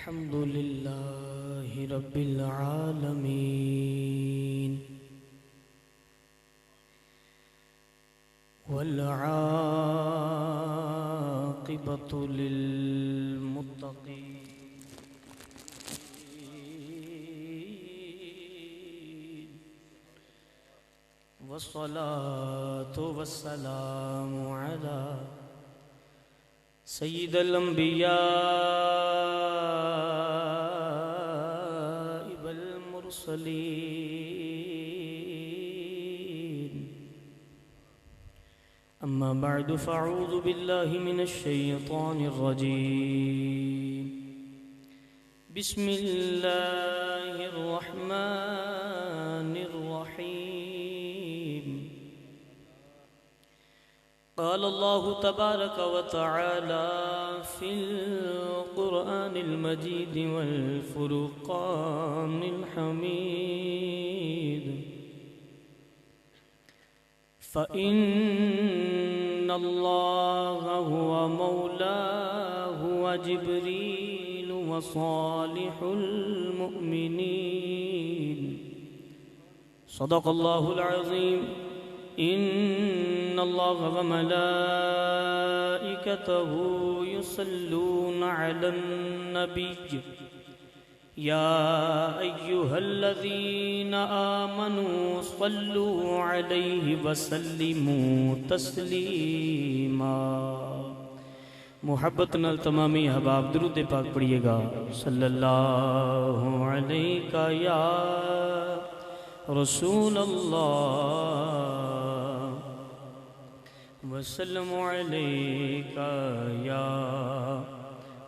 الحمد لله رب العالمين والعاقبة للمتقين والصلاة والسلام على سيد الأنبياء والمرسلين أما بعد فأعوذ بالله من الشيطان الرجيم بسم الله الرحمن الرحيم قال الله تبارك وتعالى في القرآن المجيد والفرقان الحميد فإن الله هو مولاه وجبريل وصالح المؤمنين صدق الله العظيم إن الله وملائكته يصلون على النبي يا أيها الذين آمنوا صلوا عليه وسلموا تسليما محبت نال تمامی احباب درود پاک پڑھیے گا صلی اللہ علیہ یا رسول اللہ وسلم علیک یا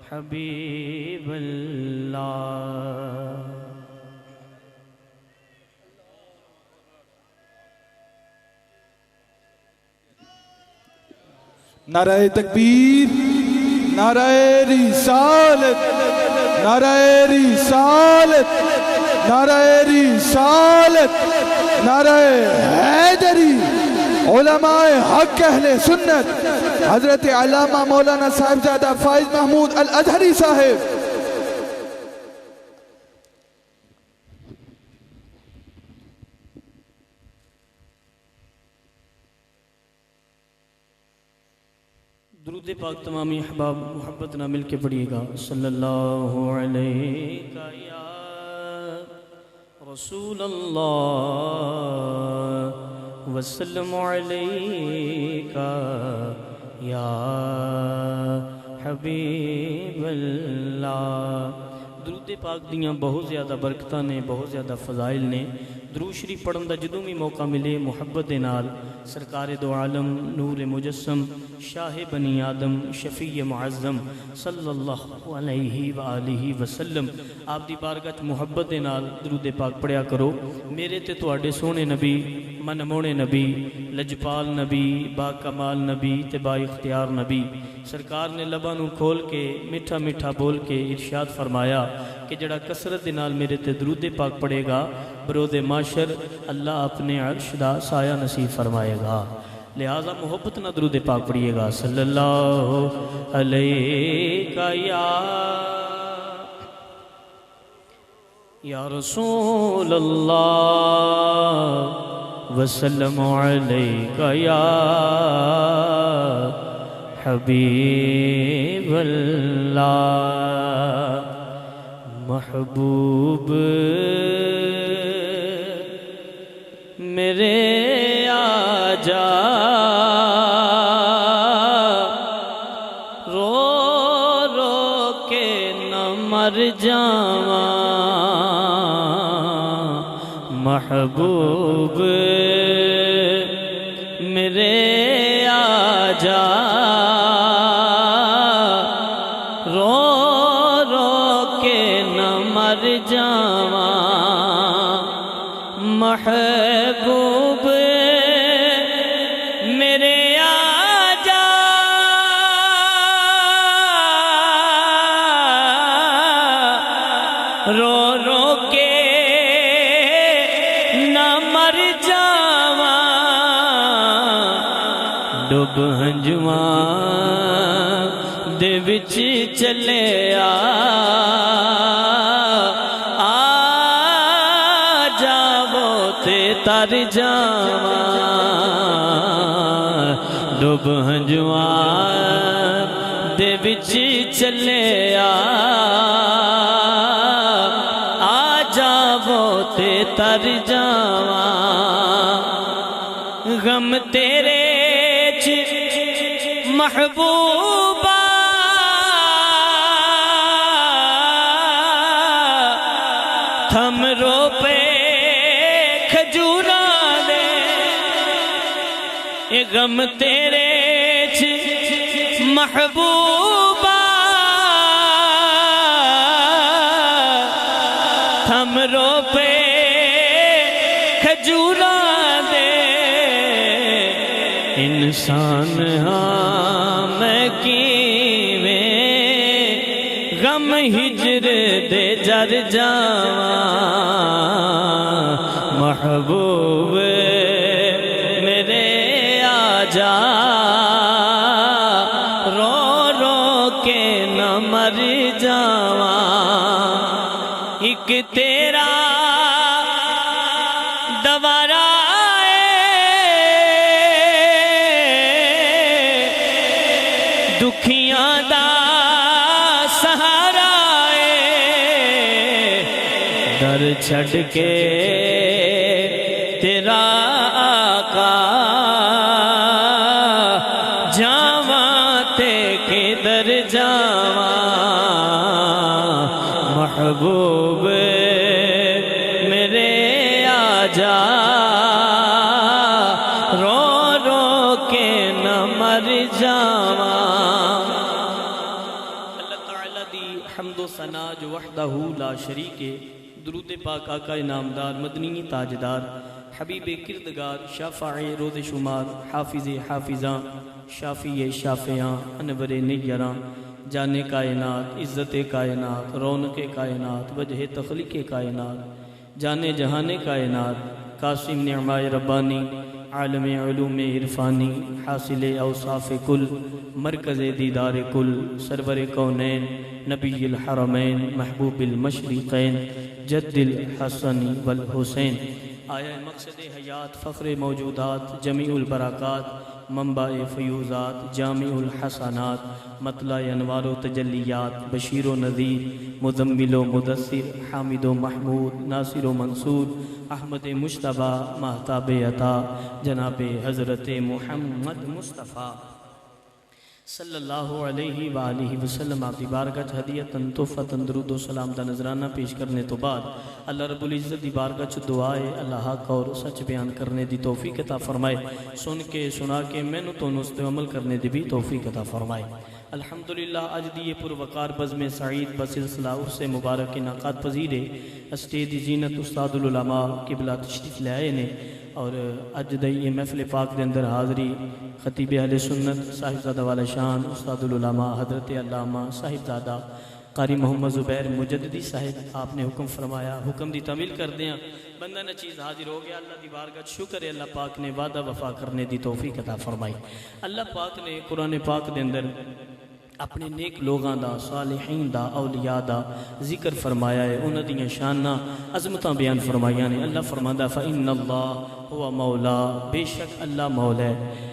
حبیب اللہ نعرہ تکبیر، نعرہ رسالت، نعرہ رسالت، نعرہ رسالت، نعرہ حیدری، علماء حق اہل سنت حضرت علامہ مولانا صاحبزادہ فائز محمود الازہری صاحب درود پاک تمامی احباب محبت نہ مل کے پڑھیے گا صلی اللہ علیہ یا رسول اللہ وسلم علیک یا حبیب اللہ درود پاک دیاں بہت زیادہ برکتاں نے، بہت زیادہ فضائل نے۔ درود شریف پڑھن دا جدوں بھی موقع ملے محبت دے نال سرکار دو عالم نور مجسم شاہ بنی آدم شفیع معظم صلی اللہ علیہ وآلہ وسلم آپ دی بارگاہ محبت دے نال درود پاک پڑھیا کرو۔ میرے تے تواڈے سونے نبی، منمونے نبی، لجپال نبی، با کمال نبی تے با اختیار نبی سرکار نے لباں نو کھول کے میٹھا میٹھا بول کے ارشاد فرمایا کہ جڑا کثرت دے نال میرے تے درود پاک پڑھے گا برود معاشر اللہ اپنے عرش دا سایہ نصیب فرمائے گا۔ لہذا محبت نہ درود پاک پڑھیے گا صلی اللہ علیہ یا رسول اللہ وسلم علیہ یا حبیب اللہ محبوب میرے آجا رو رو کے نہ مر جاواں محبوب میرے آجا رو رو کے نہ مر جاواں محبوب میرے آجا رو رو کے نہ مر جاواں ڈب ہنجواں دے وچ چلے آ تے تر جاواں ڈب ہنجواں دے وچ چلے آ جاوو تے تر جاواں غم تیرے چ محبوبہ تھم رو پہ کھجوراں دے اے غم تیرے چ محبوبہ تھم رو پہ کھجوراں دے انسان ہاں میں کیویں غم ہجر دے جر جاواں محبوب میرے آ جا رو رو کے نہ مر جاواں ایک تیرا دوارا دکھیاں دا سہارا در چھڑ کے تیرا آقا جاواں تے کدھر جاواں محبوب میرے آ جا رو رو کے نہ مر جاواں حمد و ثنا جو وحدہ لا شریک درود پاک آقا نامدار مدنی تاجدار حبیب کردگار شافع روز شمار حافظ حافظاں شافی شافیاں انور نیراں جان کائنات عزت کائنات رونق کائنات وجہ تخلیق کائنات جان جہان کائنات قاسم نعمائے ربانی عالم علوم عرفانی حاصل اوصاف کل مرکز دیدار کل سرور کونین نبی الحرمین محبوب المشرقین جد الحسن والحسین آیا مقصد حیات فخر موجودات جمیع البرکات منبع فیوزات جامع الحسنات مطلع انوار و تجلیات بشیر و نذیر مزمل و مدثر حامد و محمود ناصر و منصور احمد مجتبی مہتاب عطا جناب حضرت محمد مصطفیٰ صلی اللہ علیہ وآلہ وسلم آپ دی بارگاہ ہدیتاً تحفتاً درود و سلام دا نظرانہ پیش کرنے تو بعد اللہ رب العزت دی بارگاہ دعائے اللہ حق اور سچ بیان کرنے دی توفیق عطا فرمائے سن کے سنا کے میں نو تو نست عمل کرنے دی بھی توفیق عطا فرمائے الحمدللہ اج دی یہ پروقار بزم سعید بسلسلہ عرس مبارک انعقاد پذیر اسٹیج زینت استاد العلماء قبلہ تشریف لے آئے نے اور اج دی یہ محفل پاک دے اندر حاضری خطیب اہل سنت صاحبزادہ والا شان استاد العلماء حضرت علامہ صاحبزادہ قاری محمد زبیر مجددی صاحب آپ نے حکم فرمایا حکم دی تعمیل کر دیا بندہ نہ چیز حاضر ہو گیا اللہ دی بارگاہ شکر ہے اللہ پاک نے وعدہ وفا کرنے دی توفیق عطا فرمائی اللہ پاک نے قرآن پاک دے اندر اپنے نیک لوگاں دا صالحین دا اولیاء دا ذکر فرمایا ہے انہاں دیاں شاناں عظمتاں بیان فرمائیاں نے اللہ فرماندا فإن اللہ ہوا مولا بے شک اللہ مولا ہے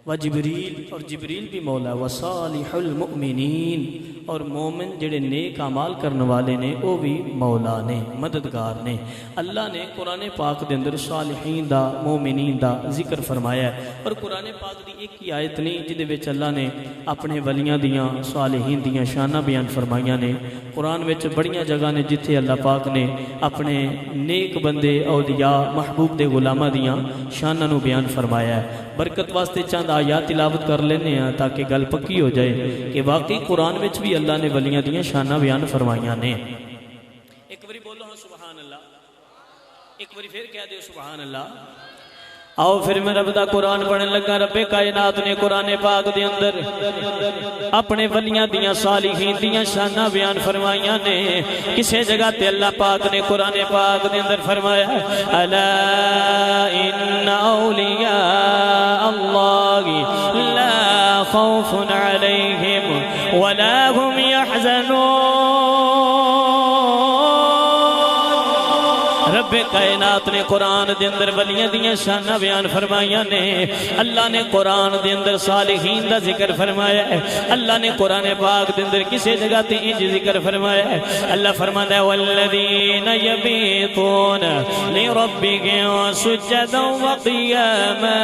و جبریل اور جبریل بھی مولا ہے وصالح المؤمنین اور مومن جڑے نیک اعمال کرنے والے نے وہ بھی مولا نے مددگار نے اللہ نے قرآن پاک دے اندر صالحین دا مومنین دا ذکر فرمایا ہے اور قرآن پاک دی ایک ہی آیت نہیں جدے وچ اللہ نے اپنے ولیاں دیاں صالحین دیاں شانہ بیان فرمائیاں نے قرآن وچ بڑیاں جگہ نے جتھے اللہ پاک نے اپنے نیک بندے اولیاء محبوب دے غلامہ دیاں شانہ نو بیان فرمایا ہے برکت واسطے چاند آیات تلاوت کر لینے ہیں تاکہ گل پکی ہو جائے کہ واقعی قرآن وچ بھی اللہ نے ولیاں دیاں شانہ بیان فرمائیاں نے ایک باری بولو ہاں سبحان اللہ ایک باری پھر کہہ دیو سبحان اللہ آؤ پھر میں رب دا قرآن پڑھنے لگا رب کائنات نے قرآن پاک دے اندر اپنے ولیاں دیاں صالحین دیاں شانہ بیان فرمائیاں نے کسے جگہ تے اللہ پاک نے قرآن پاک دے اندر فرمایا الا ان اولیاء اللہ لا خوف علیہم ولا هم يحزنون رب کائنات نے قرآن دے اندر ولیاں دیاں شانہ بیان فرمائیاں نے اللہ نے قرآن دے اندر صالحین دا ذکر فرمایا ہے اللہ نے قرآن پاک دے اندر کسی جگہ تے انج ذکر فرمایا ہے اللہ فرماتا ہے والذین یبیتون لربهم سجدا وقیاما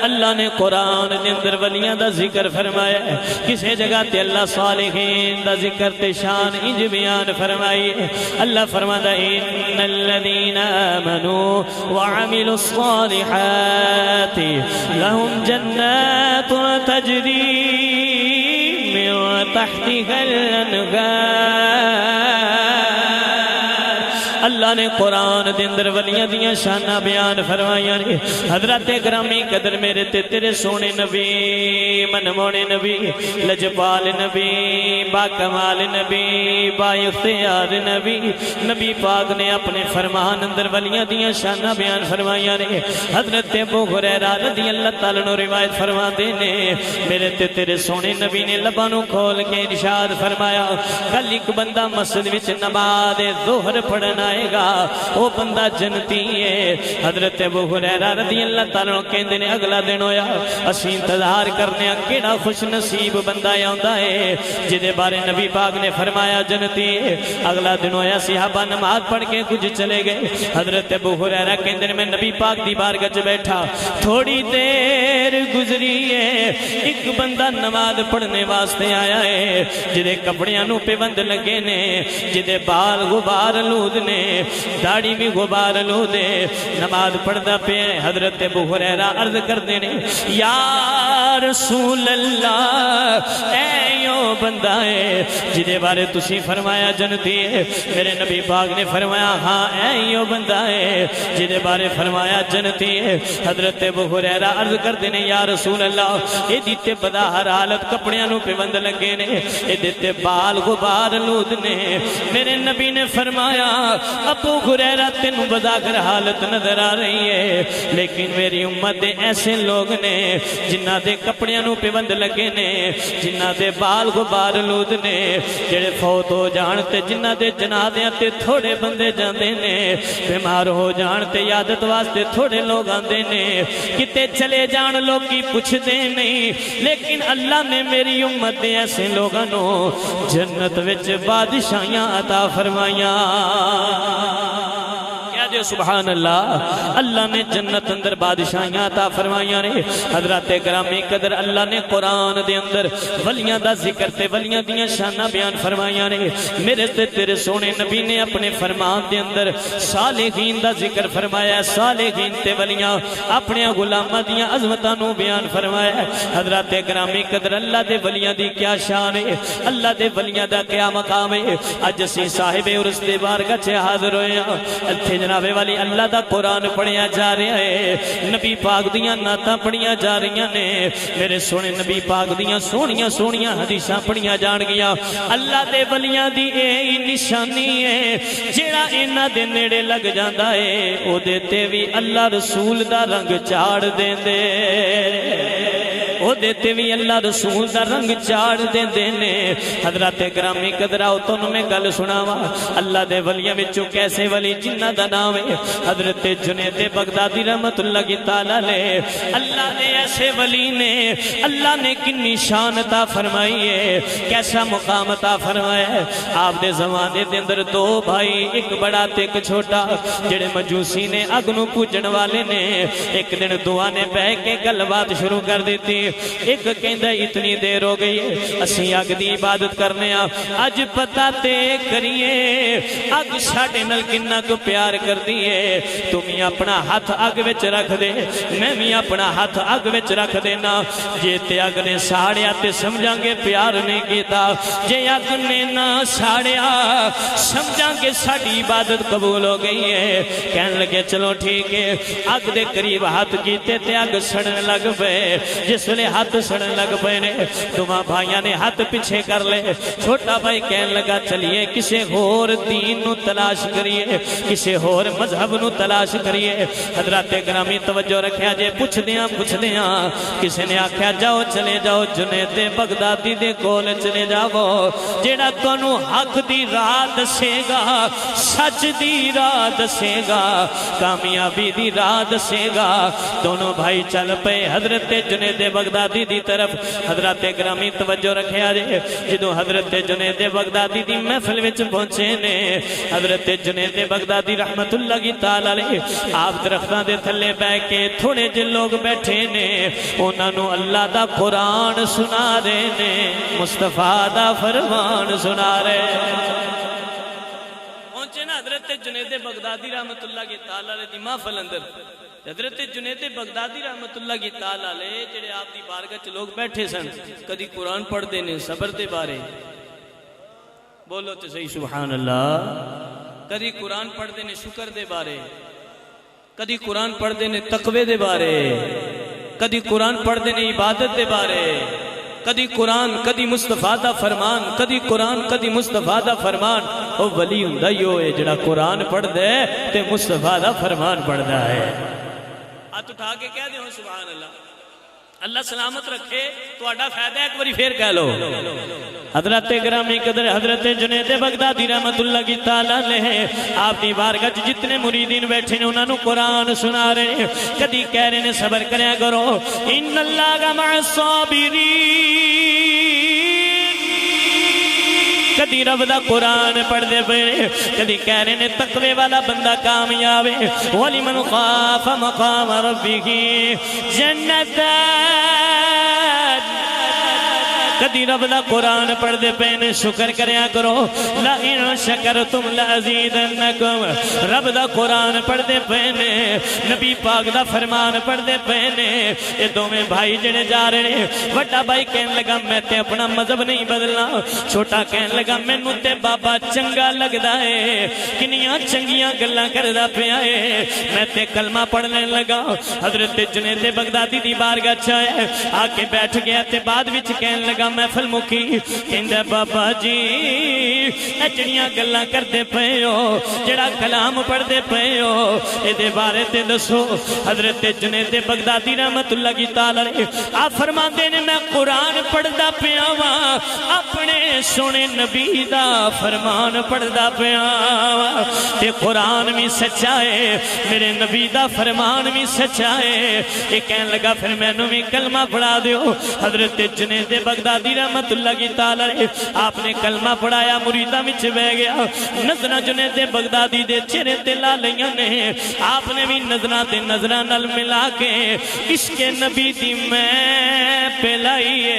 اللہ نے قرآن دے اندر ولیاں دا ذکر فرمایا ہے کسی جگہ تے اللہ صالحین دا ذکر تے شان انج بیان فرمائی ہے اللہ فرماتا ہے ان الذین آمنوا وعملوا الصالحات لهم جنات تجری من تحتها الانہار اللہ نے قرآن دے اندر ولیاں دیاں شانہ بیان فرمائیاں نے حضرت گرامی قدر میرے تے تیرے سونے نبی منمونے نبی لجپال نبی باکمال نبی با اختیار نبی نبی پاک نے اپنے فرمان اندر ولیاں دیاں شانہ بیان فرمائیاں نے حضرت ابو ہریرہ رضی اللہ تعالیٰ عنہ روایت فرما دینے میرے تے تیرے سونے نبی نے لبانوں کھول کے ارشاد فرمایا کل ایک بندہ مسجد وچ نماز ظہر پڑھنا آئے گا وہ بندہ جنتی ہے حضرت ابو ہریرہ رضی اللہ تعالیٰ کہندے نے اگلا دن ہویا اسی انتظار کرنے کیڑا خوش نصیب بندہ آندا ہے جدے بارے نبی پاک نے فرمایا جنتی ہے اگلا دن ہویا صحابہ نماز پڑھ کے کچھ چلے گئے حضرت ابو ہریرہ کہندے نے میں نبی پاک دی بارگاہ وچ بیٹھا تھوڑی دیر گزری ہے ایک بندہ نماز پڑھنے واسطے آیا ہے جدے کپڑیاں نو پیوند لگے نے جدے بال غبار لود نے داڑھی بھی غبار لو دے نماز پڑھدا پہ حضرت ابو ہریرہ عرض کر دینے یا رسول اللہ اے یو بندہ ہے جدے بارے تسی فرمایا جنتی ہے میرے نبی پاک نے فرمایا ہاں اے یو بندہ ہے جدے بارے فرمایا جنتی ہے حضرت ابو ہریرہ عرض کر دینے یا رسول اللہ اے دیتے بدا ہر حالت کپڑیاں نو پیوند لگے نے اے دیتے بال غبار لود نے میرے نبی نے فرمایا ابو ہریرہ تینو بظاہر حالت نظر آ رہی ہے لیکن میری امت دے ایسے لوگ نے جنہ دے کپڑیاں نو پیوند لگے نے جنہ دے بال غبار لود نے جڑے فوت ہو جان تے جنہ دے جنازیاں تے تھوڑے بندے جاندے نے بیمار ہو جان تے عیادت واسطے تھوڑے لوگ آندے نے کتے چلے جان لوگی پوچھ دے نہیں لیکن اللہ نے میری امت دے ایسے لوگاں نو جنت وچ بادشاہیاں عطا فرمائیاں کیا سبحان اللہ اللہ نے جنت اندر بادشاہیاں عطا فرمائیاں نے حضرات گرامی قدر اللہ نے قرآن دے اندر ولیاں دا ذکر تے ولیاں دیاں شانہ بیان فرمائیاں نے میرے تے تیرے سونے نبی نے اپنے فرمان دے اندر صالحین دا ذکر فرمایا صالحین تے ولیاں اپنے غلاماں دیاں عظمتاں نو بیان فرمایا حضرات گرامی قدر اللہ دے ولیاں دی کیا شان ہے اللہ دے ولیاں دا کیا مقام ہے اج اسی صاحب عرس دے بارگاہ چ حاضر ہوئے ہاں اتھے جناب والی اللہ دا قرآن پڑھیا جا رہا ہے نبی پاک دیاں نعتاں پڑھیا جا رہی نے میرے سونے نبی پاک دیاں سونیاں سونیاں حدیثاں پڑھیا جان گیا اللہ دے ولیاں دی اے نشانی ہے جیڑا انہاں دے نیڑے لگ جاندا ہے او دے تے وی اللہ رسول دا رنگ چاڑ دیندے او دیتے بھی اللہ رسول دا رنگ چاڑ دیں دینے حضرات گرامی قدراؤ تو میں گل سناوا اللہ دے ولیاں وچوں کیسے ولی جنہ دا نام ہے حضرت جنید بغدادی رحمت اللہ کی تعالیٰ لے اللہ نے ایسے ولی نے اللہ نے کنی شان عطا فرمائی ہے کیسا مقام عطا فرمایا ہے آپ دے زمانے دے اندر دو بھائی ایک بڑا تے ایک چھوٹا جڑے مجوسی نے اگنوں پوجن والے نے ایک دن دعا نے بہ کے گل بات شروع کر دیتی ایک کہندہ اتنی دیر ہو گئی ہے اسی اگ دی عبادت کرنے آج پتہ تے کریے اگ ساڑے نل کنہ کو پیار کر دیئے تمہیں اپنا ہاتھ اگ وچ رکھ دے میں بھی اپنا ہاتھ اگ وچ رکھ دینا جے تے اگ نے ساڑیا تے سمجھاں گے پیار نہیں کیتا جے اگ نے نہ ساڑیا سمجھاں گے ساڑی عبادت قبول ہو گئی ہے کہنے لگے چلو ٹھیک ہے اگ دے قریب ہاتھ کیتے تے اگ سڑنے لگ پے جس ویلے ہاتھ سڑن لگ پے نے دوواں بھائیاں نے ہاتھ پیچھے کر لے چھوٹا بھائی کہن لگا چلیے کسے ہور دین نو تلاش کریے کسے ہور مذہب نو تلاش کریے حضرات گرامی توجہ رکھیا جے پوچھ دیاں کسے نے آکھیا جاؤ چلے جاؤ جنید بغدادی دے کول چلے جاؤ جیڑا تانوں حق دی راہ دسے گا سچ دی راہ دسے گا کامیابی دی راہ دسے گا دونوں بھائی چل پے حضرت جنید بغدادی دی طرف حضرات گرامی توجہ رکھیا جے جدوں حضرت جنید بغدادی دی محفل وچ پہنچے نے حضرت جنید بغدادی رحمت اللہ کی تعالی علیہ آپ درختاں دے تھلے بیٹھ کے تھوڑے جے لوگ بیٹھے نے انہاں نو اللہ دا قرآن سنا رہے نے مصطفیٰ دا فرمان سنا رہے پہنچے نا حضرت جنید بغدادی رحمت اللہ کی تعالی علیہ دی محفل اندر حضرت جنید بغدادی رحمت اللہ کی تعالی علیہ جڑے آپ دی بارگاہ چ لوگ بیٹھے سن کدی قرآن پڑھ دے نے صبر دے بارے بولو تو صحیح سبحان اللہ کدی قرآن پڑھ دے نے شکر دے بارے کدی قرآن پڑھ دے نے تقوی دے بارے کدی قرآن پڑھ دے نے عبادت دے بارے کدی قرآن کدی مصطفیٰ دا فرمان کدی قرآن کدی مصطفیٰ دا فرمان او ولی ہوندا ہی ہوئے جڑا قرآن پڑھ دے تے مصطفیٰ دا فرمان پڑھدا ہے ہاتھ اٹھا کے کہہ دے ہو سبحان اللہ اللہ سلامت رکھے تو اڈا فائدہ ایک باری پھر کہہ لو حضرت گرامی قدر حضرت جنید بغدادی رحمت اللہ کی تعالی علیہ آپ دی بارگاہ جتنے مریدین بیٹھے نے انہوں نے قرآن سنا رہے ہیں کدی کہہ رہے ہیں صبر کریا کرو ان اللہ مع الصابرین کدی رب دا قرآن پڑھ دے پے کدی کہہ رہے نے تقوی والا بندہ کامیاب ہے وَلِمَنْ خَافَ مَقَامَ رَبِّهِ جَنَّتَانِ کدی رب دا قرآن پڑھ دے پہنے شکر کریا کرو لَإِنْ شَكَرْتُمْ لَأَزِيدَنَّكُمْ رب دا قرآن پڑھ دے پہنے نبی پاک دا فرمان پڑھ دے پہنے یہ دو میں بھائی جڑے جا رہے ہیں وڈا بھائی کہنے لگا میں تے اپنا مذہب نہیں بدلنا چھوٹا کہنے لگا میں نو تے بابا چنگا لگ دا ہے کنیاں چنگیاں گلہ کر دا پہ آئے میں تے کلمہ پڑھنے لگا حضرت جنید بغدادی دی بارگاہ چاہے آکے بیٹھ گیا تے بعد وچ کہنے لگا محفل مکی کہندے بابا جی اچڑیاں گلاں کردے پئے ہو جڑا کلام پڑھدے پئے ہو اے دے بارے تے دسو حضرت جنید بغدادی رحمت اللہ کی تعالی علیہ آپ فرماندے نے میں قرآن پڑھدا پیا واں اپنے سونے نبی دا فرمان پڑھدا پیا واں تے قرآن بھی سچا ہے میرے نبی دا فرمان بھی سچا ہے یہ کہنے لگا پھر میں نو بھی کلمہ پڑھا دیو حضرت جنید بغدادی رحمت اللہ کی تعالی علیہ آپ نے کلمہ پڑھایا مریدہ میں بہ گیا نظرہ جنید بغدادی دے چہرے تے لالیاں نے آپ نے بھی نظرہ تے نظرہ نل ملا کے عشق نبی دی میں پلائیے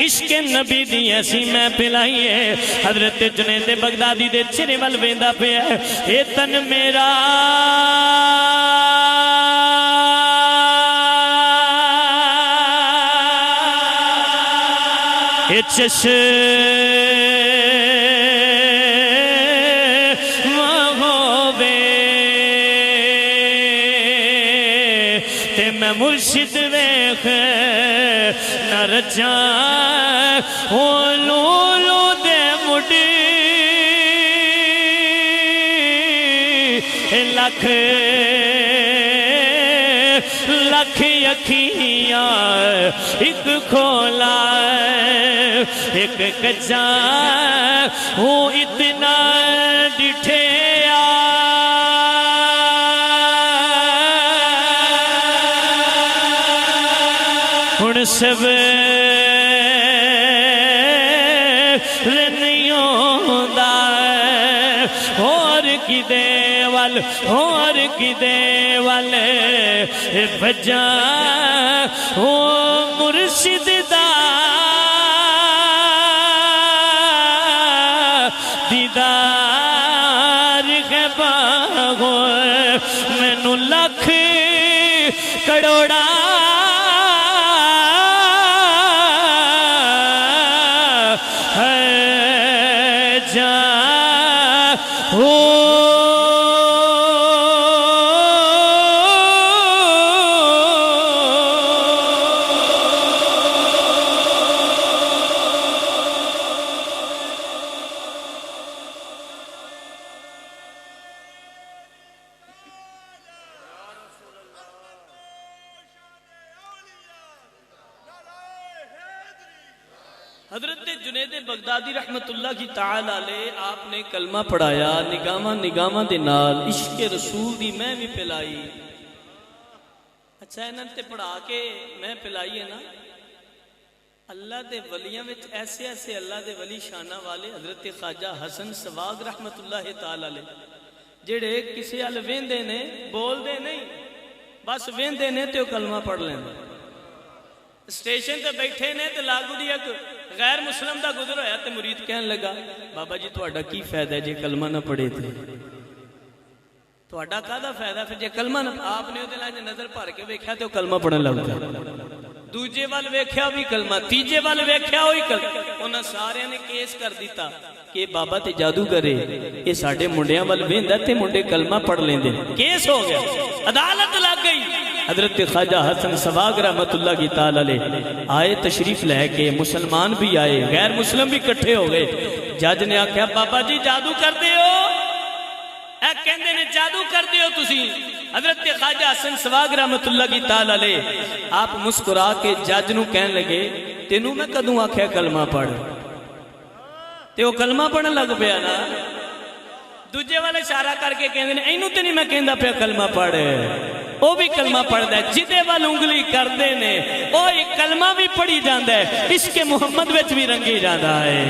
عشق نبی دی ایسی میں پلائیے حضرت جنید بغدادی دے چہرے وال ویندا پیا اے تن میرا چشم ہووے تے میں مرشد ویکھ نہ رجاں او لولو دے مڈی لکھ لکھ اکھیاں ایک کھولا ایک کچا ہوں اتنا ڈٹھیا ہن سب رنیوں دا اور کی دیوال اور کی دیوال بجا ہوں مرشد دا دیدار کے باغو میں نو لکھ کروڑا ہے جا ہو حضرت جنید بغدادی رحمت اللہ کی تعالی علیہ آپ نے کلمہ پڑھایا، نگاہاں دے نال عشق رسول دی میں بھی پلائی. اچھا انہاں تے پڑھا کے میں پلائی ہے نا. اللہ دے ولیاں وچ ایسے ایسے اللہ دے ولی شانہ والے حضرت خواجہ حسن سواگ رحمت اللہ تعالی علیہ جڑے کسی ال ویندے نے بول دے نہیں، بس ویندے نے تے کلمہ پڑھ لیندے. اسٹیشن تے بیٹھے نے تے لاگو دی ایک غیر مسلم دا گزر ہویا تے مرید کہن لگا بابا جی تہاڈا کی فائدہ ہے جے کلمہ نہ پڑھے تے تہاڈا کاہدا فائدہ پھر جے کلمہ نہ. آپ نے اودے نال نظر بھر کے ویکھیا تے کلمہ پڑھن لگ گیا. دوجے وال ویکھیا بھی کلمہ، تیجے وال ویکھیا وہی کلمہ. انہاں سارے نے کیس کر دیتا کہ بابا تے جادو کرے، یہ ساڈے منڈیاں وال ویندا تے منڈے کلمہ پڑھ لیندے. کیس ہو گیا، عدالت لگ گئی. حضرت خواجہ حسن سواگ رحمت اللہ کی تعالی علیہ آئے تشریف لے کے، مسلمان بھی آئے، غیر مسلم بھی کٹھے ہو گئے. جج نے آکھیا بابا جی جادو کر دیو، اے کہندے نے جادو کر دیو تسی. حضرت خواجہ حسن سواگ رحمت اللہ کی تعالی علیہ آپ مسکرا کے جج نو کہن لگے تینوں میں کدوں آکھیا کلمہ پڑھ؟ تے وہ کلمہ پڑھن لگ پیا نا. دوجے والے اشارہ کر کے کہندے نے اینوں تے نہیں میں کہندا پیا کلمہ پڑھ، وہ بھی کلمہ پڑھدا ہے. جدے وال انگلی کردے نے وہ کلمہ بھی پڑھی جاندا ہے، عشق محمد وچ بھی رنگی جاندا ہے.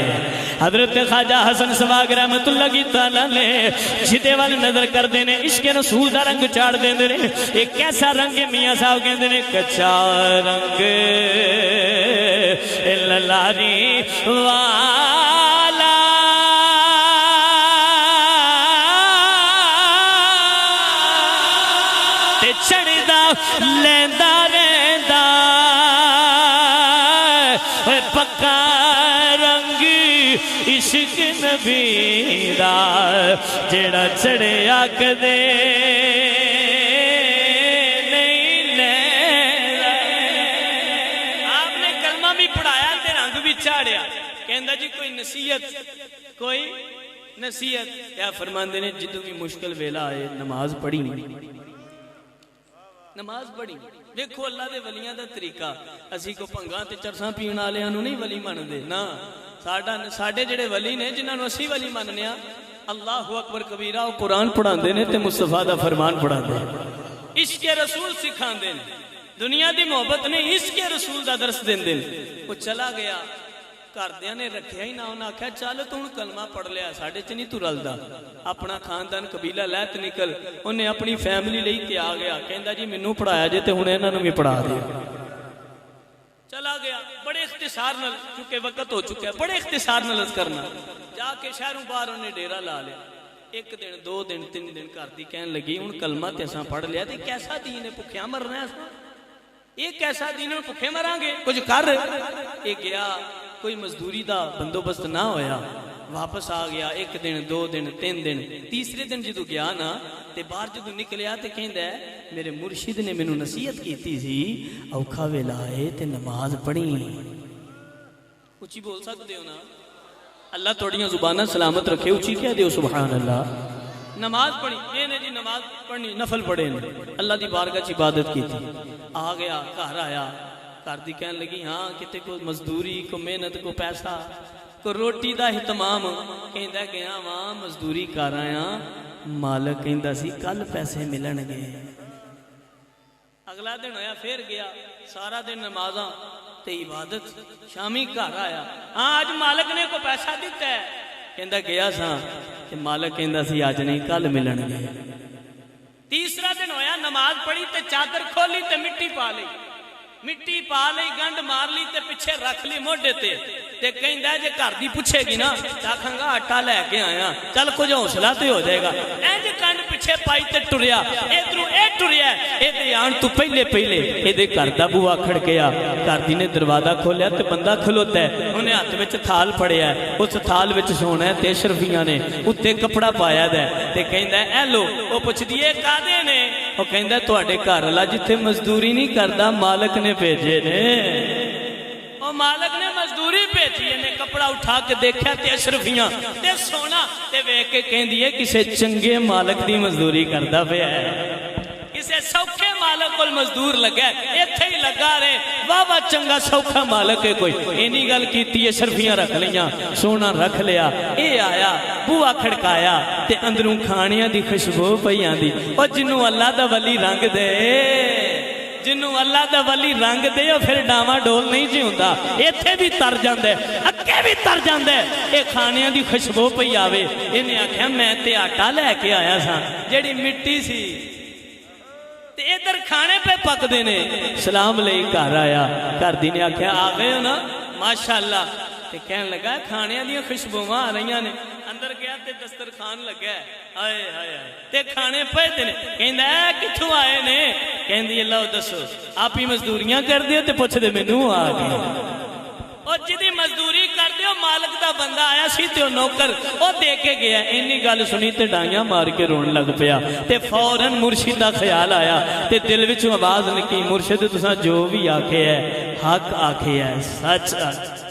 حضرت خواجہ حسن سواگ رحمت اللہ کی تعالی علیہ جدے وال نظر کردے نے عشق رسول دا رنگ چاڑ دیندے نے. ایک کیسا رنگ ہے میاں صاحب کہندے نے کچا رنگ للاری والا چڑھدا لیندا رہندا پکا رنگ عشق نبی دا جڑا چڑھیا کدے نہیں لیندا. آپ نے کلمہ بھی پڑھایا تے رنگ بھی چاڑیا. کہندا جی کوئی نصیحت کیا فرماندے نے جدوں بھی مشکل ویلا آئے نماز پڑھی نہیں، نماز پڑھی. دیکھو اللہ دے ولیاں دا طریقہ. اسی کو پنگاں تے چرساں پین والیاں نوں نہیں ولی مندے نا. ساڈے جڑے ولی نے جنہاں نوں اسی ولی مننے ہاں اللہ اکبر کبیرہ او قرآن پڑھاندے نے تے مصطفیٰ دا فرمان پڑھاندے نے، عشق رسول سکھاندے نے. دنیا دی محبت نے عشق رسول دا درس دیندے نے. وہ چلا گیا گھردیاں نے رکھیا ہی نہ. انہاں آکھیا چل تو ہن کلمہ پڑھ لیا، ساڈے چ نہیں تو رلدا، اپنا خاندان قبیلہ لے تے نکل. انہیں اپنی فیملی لئی تے آ گیا. کہندا جی مینوں پڑھایا جے تے ہن انہاں نوں بھی پڑھا دے. چلا گیا بڑے اختصار نال، چونکہ وقت ہو چکا ہے، بڑے اختصار نال عرض کرنا. جا کے شہروں باہر انہیں ڈیرا لا لیا. ایک دن، دو دن، تین دن گھر دی کہن لگی ہن کلمہ تے اساں پڑھ لیا تے کیسا دین ہے، بھکھیاں مرنا ہے اساں. یہ کیسا دین ہے، بھکھے مراں گے، کچھ کر. یہ گیا کوئی مزدوری دا بندوبست نہ ہویا، واپس آ گیا. ایک دن، دو دن، تین دن، تیسرے دن جدو گیا نا تے باہر جدو نکلیا تے کہندا ہے میرے مرشد نے مینوں نصیحت کیتی سی اوکھا ویلا اے تے نماز پڑھی. اچھی بول سکدے ہو نا؟ اللہ توڑیاں زباناں سلامت رکھے. اچھی کہہ دیو سبحان اللہ. نماز پڑھی یہ نے جی نماز پڑھنی نفل پڑھے نے، اللہ دی بارگاہ چ عبادت کیتی. آ گیا گھر آیا، گھر دی کہن لگی ہاں کتے کو مزدوری، کو محنت، کو پیسہ، کو روٹی دا اہتمام. کہندا گیا وہاں مزدوری کر آیا، مالک کہندا سی کل پیسے ملن گے. اگلا دن ہویا پھر گیا، سارا دن نمازاں تے عبادت. شامی گھر آیا، ہاں آج مالک نے کو پیسہ دیتا ہے. کہندا گیا سا کہ مالک کہندا سی آج نہیں کل ملن گے. تیسرا دن ہویا، نماز پڑھی تے چادر کھولی تے مٹی پا لی، مٹی پا لی، گنڈ مار لی تے پیچھے رکھ لی موڈے تے کہندا ہے جے گھر دی پوچھے گی نا تے آکھاں گا آٹا لے کے آیا، چل کچھ حوصلہ تے ہو جائے گا. اینج گنڈ پیچھے پائی تے ٹریا، ادھروں اے ٹریا، اے دے آن تو پہلے اے دے گھر دا بوا کھڑکیا. گھر دی نے دروازہ کھولیا تے بندہ کھلوتا ہے، انہیں ہاتھ وچ تھال پھڑیا ہے، اس تھال وچ سونا ہے تے اشرفیاں نے اُتے کپڑا پایا ہے تے کہندا ہے اے لو. او پوچھدی اے کادے نے؟ او کہندا تواڈے گھر والا جتھے مزدوری نہیں کردا مالک نے بھیجے نے. او مالک نے مزدوری بھیجی نے. کپڑا اٹھا کے دیکھا تے اشرفیاں تے سونا تے ویکھ کے کہندی ہے کسے چنگے مالک دی مزدوری کردا پیا ہے. کسے سوکھے مالک کول مزدور لگا ہے ایتھے ہی لگا رہے واہ واہ چنگا سوکھا مالک ہے کوئی اینی گل کیتی ہے شرفیاں رکھ لیاں سونا رکھ لیا اے آیا بوا کھڑکایا تے اندروں کھانیاں دی خوشبو پئی آندی او جنوں اللہ دا ولی رنگ دے جنوں اللہ دا ولی رنگ دے او پھر ڈاواں ڈول نہیں جی ہوندا ایتھے بھی تر جاندا ہے اگے بھی تر جاندا ہے اے کھانیاں دی خوشبو پئی آوے انہیں آکھیا میں تے آٹا لے کے آیا سا جڑی مٹی سی تے ادھر کھانے پہ پک دینے سلام لے گھر آیا گھر دی نے آکھیا آ گئے ہو نا ماشاءاللہ تے کہنے لگا کھانے دیاں خوشبوواں آ رہیاں نے اندر گیا تے دسترخوان لگا ہے آئے آئے تے کھانے پہ تے کہندا ہے کتھوں آئے نے کہندی اللہ دسو آپ ہی مزدوریاں کر دیو تے پوچھ دے مینوں آ گئے اور جدی مزدوری کر دیو مالک دا بندہ آیا سی تے نوکر او دے کے گیا اینی گل سنی تے ڈائیاں مار کے رون لگ پیا تے فوراً مرشد دا خیال آیا تے دل وچوں آواز نکلی مرشد تساں جو بھی آکھے ہے حق آکھے ہے سچ آکھے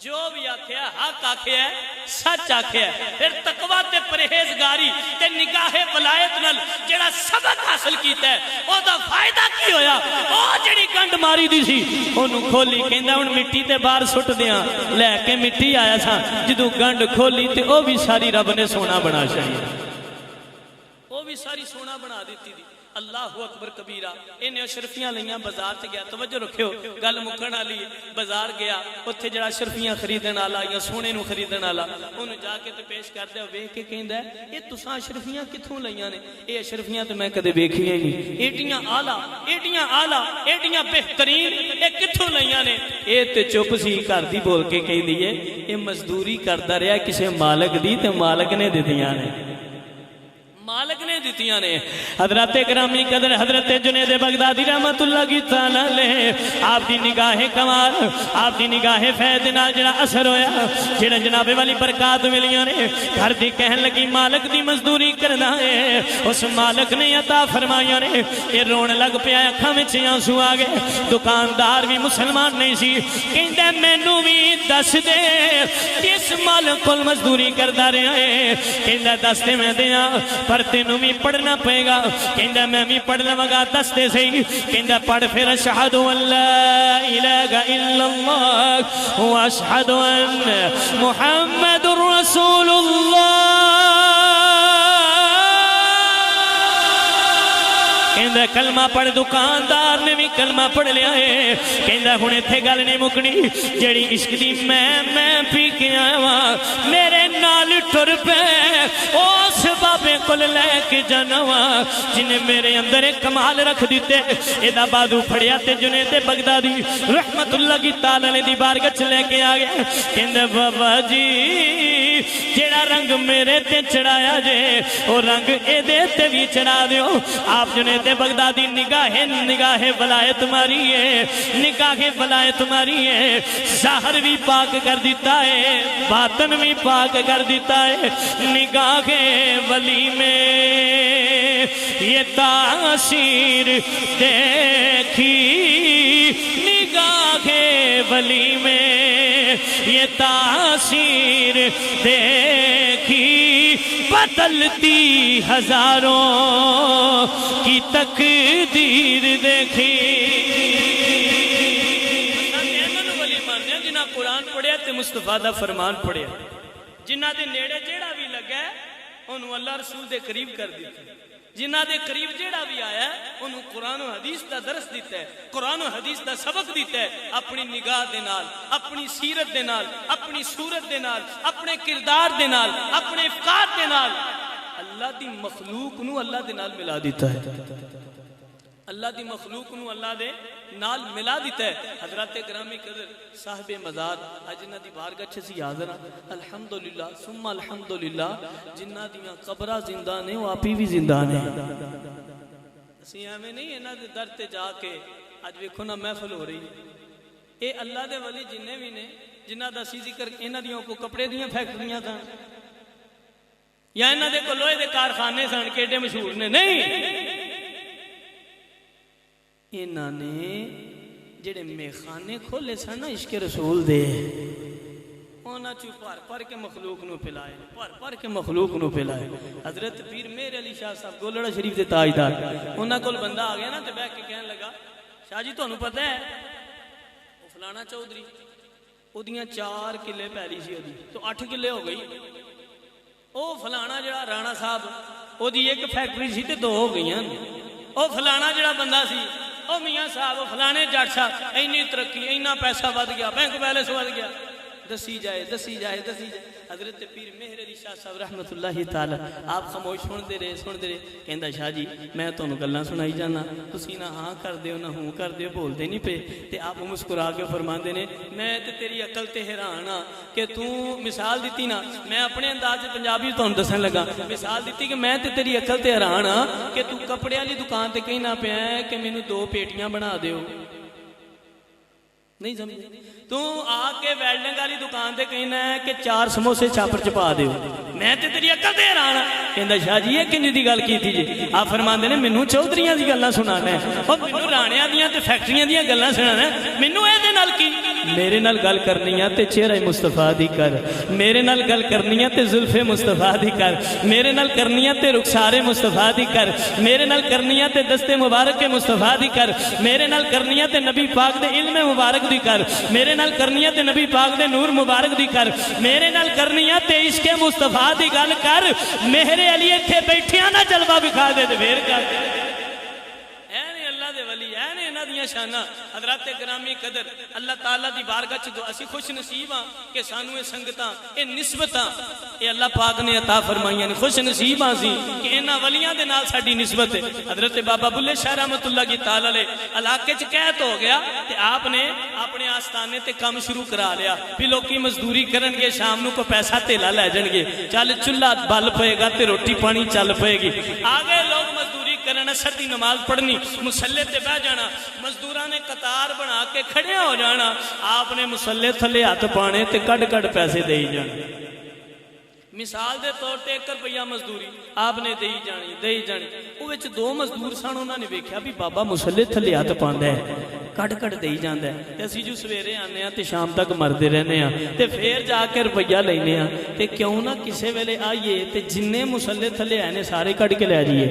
جو بھی آکھے ہے حق آکھے ہے سچ آکھے ہے پھر تقوی تے پرہیزگاری تے نگاہ ولایت نال جڑا سبق حاصل کیتا ہے او دا فائدہ کی ہویا او جڑی گنڈ ماری دی سی اونوں کھولی کہندا ہن مٹی تے باہر سٹ دیاں لے کے مٹی آیا سا جدوں گنڈ کھولی تے او بھی ساری رب نے سونا بنا چھڑی او بھی ساری سونا بنا دیتی دی اللہ اکبر کبیرہ انہیں اشرفیاں لیاں بازار سے گیا توجہ رکھو گل مکن والی بازار گیا اوتھے جڑا اشرفیاں خریدن والا یا سونے نو خریدن والا اونوں جا کے تے پیش کردا ویکھ کے کہندا ہے اے تساں اشرفیاں کتھوں لیاں نے اے اشرفیاں تے میں کدے ویکھیاں نہیں ایڈیاں اعلی ایڈیاں بہترین اے کتھوں لیاں نے اے تے چپ سی گھر دی بول کے کہندی ہے اے مزدوری کردا رہیا کسے مالک دی تے مالک نے دتیاں نے مالک نے دیتیاں نے حضرت گرامی قدر حضرت جنید بغدادی رحمت اللہ کی تعالیٰ لے آپ دی نگاہ کمال آپ دی نگاہ فیض نال جڑا اثر ہویا جڑا جناب والی برکات ملیاں نے گھر دی کہن لگی مالک دی مزدوری کرنا ہے اس مالک نے عطا فرمایا نے یہ رون لگ پیا اکھاں وچ آنسو آ گئے دکاندار بھی مسلمان نہیں سی کہندا مینوں بھی دس دے کس مالک کول مزدوری کردا رہیا ہے کہندا دس دے میں دیاں پر تینوں بھی پڑھنا پئے گا کہندا میں بھی پڑھ لواں گا دستے صحیح کہندا پڑھ پھر اشہد ان لا الہ الا اللہ واشہد ان محمد رسول اللہ کہندا کلمہ پڑھ دکاندار نے بھی کلمہ پڑھ لیا ہے کہندا ہن ایتھے گل نہیں مکنی جڑی عشق دی میں پی کے آیا وا میرے نال ٹر پے اس بابے کول لے کے جانا وا جن میرے اندر ایک کمال رکھ دیتے ایدا بازو پھڑیا تے جنید بغدادی رحمت اللہ کی تعالی نے دی بارگاہ چ لے کے آ گیا کہندا بابا جی جڑا رنگ میرے تے چڑھایا جے او رنگ اے دے تے بھی چڑھا دیو آپ جنید بغدادی نگاہ ولایت ماری ہے نگاہ ولایت ماری ہے ظاہر بھی پاک کر دیتا ہے باطن بھی پاک کر دیتا ہے نگاہ ولی میں یہ تاثیر دیکھی نگاہ ولی میں یہ تاثیر دیکھی بدلتی ہزاروں کی تقدیر دیکھی جنہ قرآن پڑھیا تے مصطفیٰ دا فرمان پڑھیا جنہ دے نیڑے جیڑا بھی لگا ہے انہوں اللہ رسول دے قریب کر دیتا ہے جنہ دے قریب جیڑا بھی آیا ہے انہوں قرآن و حدیث دا درس دیتا ہے قرآن و حدیث دا سبق دیتا ہے اپنی نگاہ دے نال اپنی سیرت دے نال اپنی صورت دے نال اپنے کردار دے نال اپنے افکار دے نال اللہ دی مخلوق نو اللہ دے نال ملا دیتا ہے اللہ دی مخلوق نو اللہ دے نال ملا دیتا ہے حضرات گرامی قدر صاحب مزار جنہ دی بارگاہ چھ سی حاضر الحمدللہ ثم الحمدللہ جنہ دیاں قبرہ زندہ نے وہ آپی بھی زندہ نے اسی ہمیں نہیں انہاں دے در تے جا کے آج ویکھو نا محفل ہو رہی اے اللہ دے ولی جننے بھی نے جنہ دا سی ذکر انہاں دیوں کو کپڑے دیاں فیکٹریاں تھا یا انہاں دے کو لوہے دے کارخانے سن کے ایڈے مشہور نے نہیں انہاں نے جڑے میخانے کھولے سن نا عشق رسول دے انہاں چوں پر کے مخلوق نو پلائے پر کے مخلوق نو پلائے حضرت پیر مہر علی شاہ صاحب گولڑا شریف دے تاجدار انہاں کول بندہ آ گیا نا تے بیٹھ کے کہن لگا شاہ جی تانوں پتہ ہے وہ فلانا چودھری اودیاں 4 کلے پیلی سی اودی تو 8 کلے ہو گئی او فلانا جڑا رانا صاحب اودی ایک فیکٹری سی تے 2 ہو گئیاں او فلانا جڑا بندہ سی او میاں صاحب او فلانے جٹ صاحب اینی ترقی اینا پیسہ ود گیا بینک بیلنس ود گیا دسی جائے حضرت پیر مہر علی شاہ صاحب رحمت اللہ تعالی آپ خاموش سنتے رہے کہندا شاہ جی میں تانوں گلاں سنائی جانا تسی نہ ہاں کر دیو نہ ہوں کر دیو بولدے نہیں پے تے آپ مسکرا کے فرماندے نے میں تے تیری عقل تے حیران ہاں کہ تو مثال دیتی نا میں اپنے انداز پنجابی تانوں دسن لگا مثال دیتی کہ میں تے تیری عقل تے حیران ہاں کہ تو کپڑے والی دکان تے کہنا پیا ہے کہ مینوں 2 پیٹیاں بنا دیو نہیں سمجھے تو آ کے ویلڈنگ والی دکان تے کہنا ہے کہ 4 سموسے چھاپر چپا دیو میں تے تیری عقل تے حیران ہاں کہندا شاہ جی یہ کنج دی گل کیتی جی آپ فرماندے نے مینوں چودھریاں دی گلاں سنانا ہے او مینوں رانیاں دیاں تے فیکٹریاں دیاں گلاں سنانا ہے مینوں اے دے نال کی میرے نال گل کرنی ہے تے چہرہ مصطفیٰ دی کر میرے نال گل کرنی ہے تے زلف مصطفیٰ دی کر میرے نال کرنی ہے تے رخسار مصطفیٰ دی کر میرے نال کرنی ہے تے دست مبارک مصطفیٰ دی کر میرے نال کرنی ہے تے نبی پاک دے علم مبارک دی کر میرے نال کرنی ہے تے نبی پاک دے نور مبارک دی کر میرے نال کرنی ہے تے عشق مصطفیٰ دی گل کر مہر علی ایتھے بیٹھیاں نہ جلوہ بکھا دے تے پھر کر ولی ہے نے انہاں دیاں شاناں حضرات گرامی قدر اللہ تعالیٰ دی بارگاہ چ دعا اسی خوش نصیب ہاں کہ سانو اے سنگتاں اے نسبتاں اے اللہ پاک نے عطا فرمائیاں نے خوش نصیب ہاں سی کہ انہاں ولیاں دے نال ساڈی نسبت ہے حضرت بابا بلے شاہ رحمت اللہ کی تعالی علیہ علاقے چ قید ہو گیا تے آپ نے اپنے آستانے تے کام شروع کرا لیا پھر لوکی مزدوری کرن گے شام نو کو پیسہ تیلا لے جان گے چل چولہا بل پئے گا تے روٹی پانی چل پئے گی آگے لوگ مزدوری کرنا اثر دی نماز پڑھنی مسلے تے بہ جانا مزدوراں نے قطار بنا کے کھڑے ہو جانا آپ نے مسلے تھلے ہاتھ پانے تے کڈ کڈ پیسے دے جانے مثال دے طور تے 1 روپیہ مزدوری آپ نے دے جانی او وچ 2 مزدور سن انہاں نے ویکھیا بھی بابا مسلے تھلے ہاتھ پاندا ہے کڈ کڈ دے جاندا ہے تے اسی جو سویرے آنے ہاں تے شام تک مردے رہنے ہاں تے پھر جا کے روپیہ لینے ہاں تے کیوں نہ کسے ویلے آئیے تے جننے مسلے تھلے آنے سارے کڈ کے لے جائیے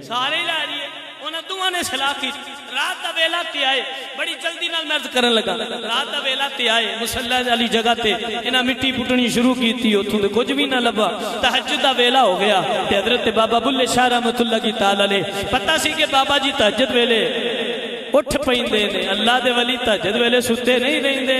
سارے لے جائیے انہاں دوواں نے صلاح کی رات دا ویلا تے آئے بڑی جلدی نال مرد کرن لگا رات دا ویلا تے آئے مصلی والی جگہ تے انہاں مٹی پٹنی شروع کیتی اوتھوں تے کچھ بھی نہ لبا تہجد دا ویلا ہو گیا تے حضرت بابا بلے شاہ رحمت اللہ کی تعالی علیہ پتہ سی کہ بابا جی تہجد ویلے اٹھ پیندے نے اللہ دے ولی تہجد ویلے ستے نہیں رہندے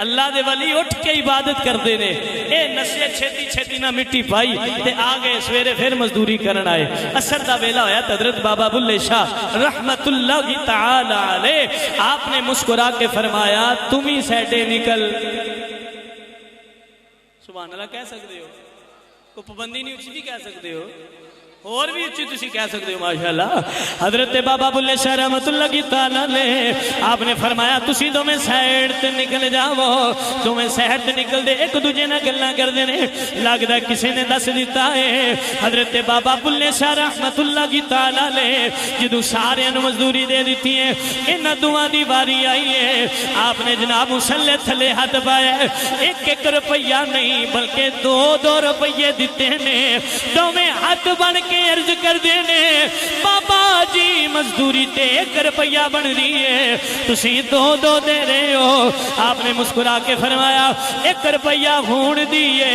اللہ دے ولی اٹھ کے عبادت کر دے نے اے نسے چھتی نہ مٹی پائی تے آگے سویرے پھر مزدوری کرن آئے اثر دا ویلا ہویا حضرت بابا بلے شاہ رحمت اللہ کی تعالی علیہ آپ نے مسکرا کے فرمایا تم ہی سیٹے نکل سبحان اللہ کہہ سکتے ہو کوئی پابندی نہیں اچھی بھی کہہ سکتے ہو اور بھی اچھی تسی کہہ سکتے ہو ماشاءاللہ حضرت بابا بلے شاہ رحمت اللہ کی تعالیٰ نے آپ نے فرمایا تسی دو میں سیڑ تے نکل جاؤ دو میں سیڑ تے نکل دے ایک دوجہ نہ گلنا کر دینے لگتا ہے کسی نے دس دیتا ہے حضرت بابا بلے شاہ رحمت اللہ کی تعالیٰ نے جدو سارے مزدوری دے دیتی ہیں ان دعا دی باری آئی ہے آپ نے جناب مسلے تھلے ہاتھ پایا 1 روپیہ نہیں بلکہ 2 روپیے دیتے ہیں دو میں ہاتھ بن کے عرض کر دینے بابا جی مزدوری تے 1 روپیہ بن رہی ہے تسی 2 دے رہے ہو آپ نے مسکرا کے فرمایا 1 روپیہ ہون دیئے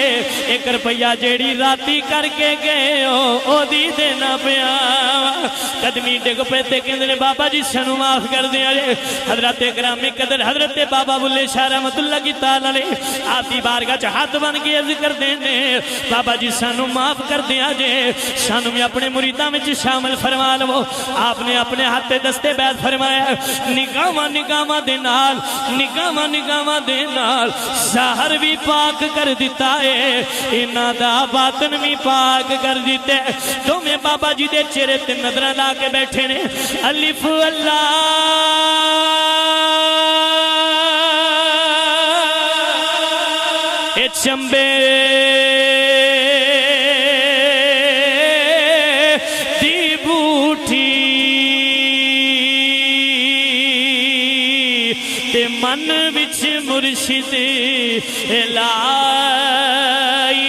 1 روپیہ جیڑی راتی کر کے گئے ہو او دی دینا پیا قدمی ڈگ پہ تے کہندے بابا جی سنو معاف کر دیا جے حضرت گرامی قدر حضرت بابا بلے شاہ رحمت اللہ کی تعالی علیہ آپ دی بارگاہ چ ہاتھ بن کے عرض کر دینے بابا جی سنو معاف کر دیا جے سانو میں اپنے مریداں میں شامل فرما لو آپ نے اپنے ہاتھ دستے بیعت فرمایا نگاہاں دے نال ظاہر بھی پاک کر دیتا ہے انہاں دا باطن بھی پاک کر دیتے تو میں بابا جی دے چہرے تے نظراں لا کے بیٹھے نے الف اللہ اے چمبے من وچ مرشد لا آئی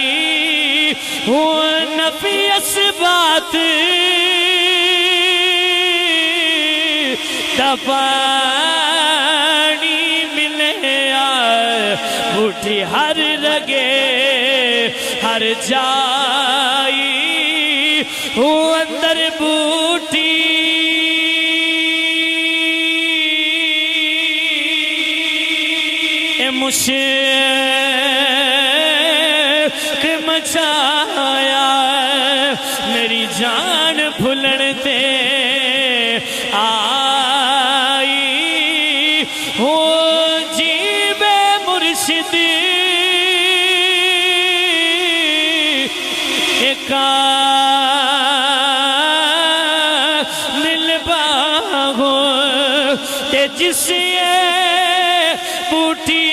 وہ نفی اسبات پانی ملے بوٹی ہر رگے ہر جائی وہ اندر بوٹی مشق مچایا میری جان بھولن تے آئی وہ جیب مرشد کامل باہو تے جس بوٹی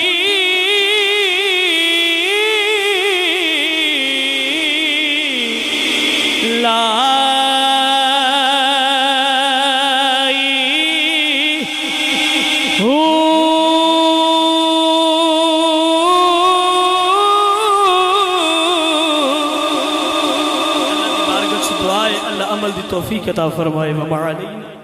اللہ عمل دی توفیق عطا فرمائے وما علینا